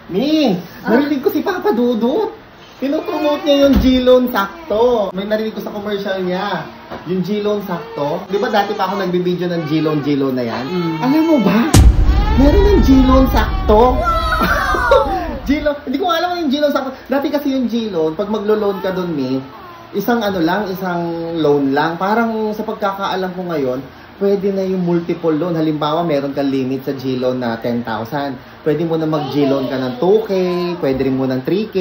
Mi, narinig ko si Papa Dudut. Pinopromote niya yung G-Loan Sakto. May narinig ko sa commercial niya. Yung G-Loan Sakto. Di ba dati pa ako nagbibideo ng G-Loan na yan? Alam mo ba? Meron ng G-Loan Sakto. G-Loan. Hindi ko alam yung G-Loan Sakto. Dati kasi yung G-Loan, pag maglo-loan ka doon, Mi, isang loan lang. Parang sa pagkakaalam ko ngayon, pwede na yung multiple loan. Halimbawa, meron kang limit sa G-Loan na 10,000. Pwede mo na mag-G-Loan ka ng 2K, pwede rin mo ng 3K.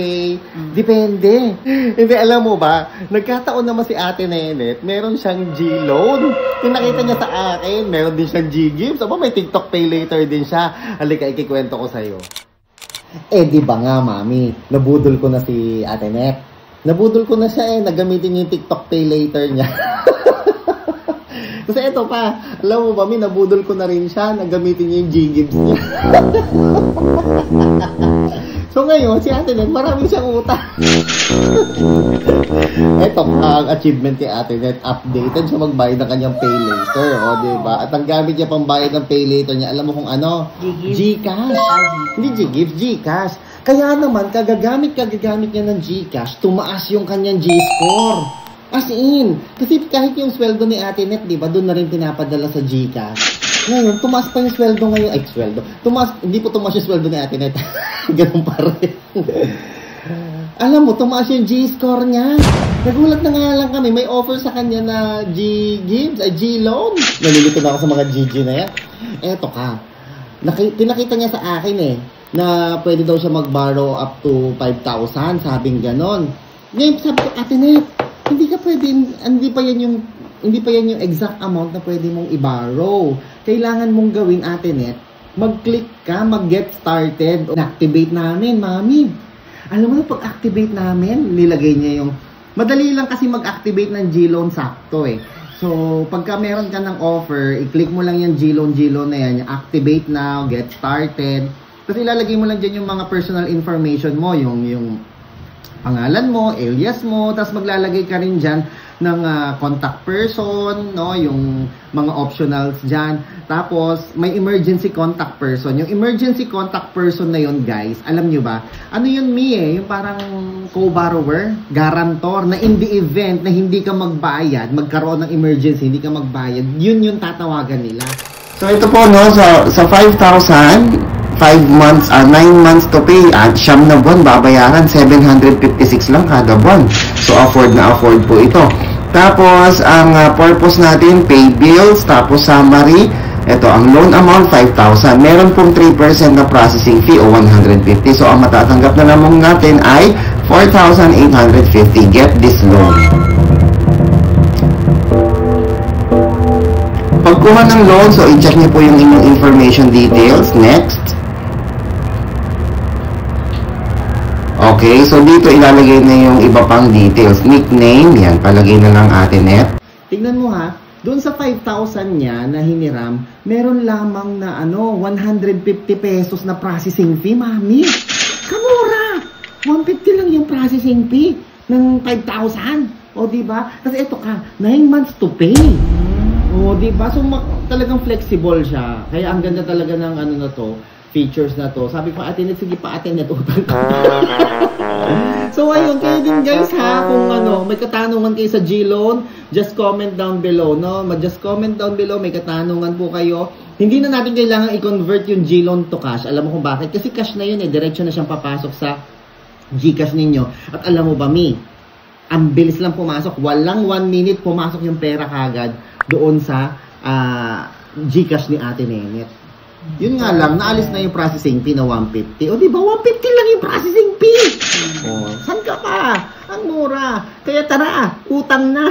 Depende. Hindi, alam mo ba, nagkataon naman si Ate Nenet, meron siyang G-Loan. Pinakita niya sa akin, meron din siyang G-Gives. Aba, may TikTok Pay Later din siya. Halika, ikikwento ko sa'yo. Di ba nga, Mami, nabudol ko na si Ate Net. Nabudol ko na siya nagamitin niya yung TikTok Pay Later niya. Kasi ito pa, alam mo ba, nabudol ko na rin siya, nagamitin niya yung G-Gives niya. So ngayon, si Ate Net, marami siyang utang. Ito ang achievement kay Ate Net, updated siya magbayad ng kanyang Pay Later, o diba? At ang gamit niya pang bayad ng Pay Later niya, alam mo kung ano? Gcash. Hindi G-Gives, Gcash. Kaya naman, kagagamit niya ng Gcash, tumaas yung kanyang G-Score. As in, kasi kahit yung sweldo ni Ate Net, di ba, doon na rin pinapadala sa Gcash. Ngayon, tumaas pa yung sweldo ngayon. Ay, sweldo. Hindi po tumaas yung sweldo ni Ate Net. Ganun pa rin. Alam mo, tumaas yung G-score niya. Nagulat na nga lang kami. May offer sa kanya na G-Gives, ay G-Loan. Nalilito na ako sa mga GG na yan. Eto ka. Pinakita niya sa akin na pwede daw siya mag-borrow up to 5,000. Sabing ganon. Ngayon, sabi ko, Ate Net, hindi pa yan yung exact amount na pwede mong i-borrow. Kailangan mong gawin, Ate Net, mag-click ka, mag-get started. Activate namin, Mami. Alam mo, pag-activate namin, nilagay niya yung... Madali lang kasi mag-activate ng G-Loan Sakto So, pagka meron ka ng offer, i-click mo lang yung G-Loan na yan, yung activate now, get started. Tapos ilalagay mo lang dyan yung mga personal information mo, yung pangalan mo, alias mo, tapos maglalagay ka rin dyan ng contact person, no, yung mga optionals dyan. Tapos, may emergency contact person. Yung emergency contact person na yun, guys, alam nyo ba? Ano yun, yung parang co-borrower, guarantor, na in the event na hindi ka magbayad, magkaroon ng emergency, hindi ka magbayad, yun yung tatawagan nila. So, ito po, no, sa 5,000, 9 months to pay at siyam na buwan babayaran 756 lang kada buwan. So afford po ito. Tapos ang purpose natin, pay bills, tapos summary. Ito ang loan amount 5,000. Meron pong 3% na processing fee o 150. So ang matatanggap na lamang natin ay 4,850. Get this loan. Pagkuha ng loan, so i-check niyo po yung inyong information details. Next. Okay, so dito ilalagay na yung iba pang details. Nickname, yan, palagay na lang Ate Net. Tignan mo ha, doon sa 5,000 niya na hiniram, meron lamang na 150 pesos na processing fee, Mami. Kamura! 150 lang yung processing fee ng 5,000. O, diba? Kasi ito ka, 9 months to pay. O, diba? So, talagang flexible siya. Kaya ang ganda talaga ng na to, features na to. Sabi ko, Ate Net, sige pa, Ate Net, utang ka. So, ayun, kayo din guys ha, kung may katanungan kayo sa G-Loan, just comment down below, no? Just comment down below, may katanungan po kayo. Hindi na natin kailangan i-convert yung G-Loan to cash. Alam mo kung bakit? Kasi cash na yun diretso na siyang papasok sa Gcash ninyo. At alam mo ba, ang bilis lang pumasok. Walang 1 minute pumasok yung pera kagad doon sa Gcash ni Ate Nenet. Yun nga lang, naalis na yung processing fee na 150. O diba, 150 lang yung processing fee. O, saan ka pa? Ang mura. Kaya tara, utang na.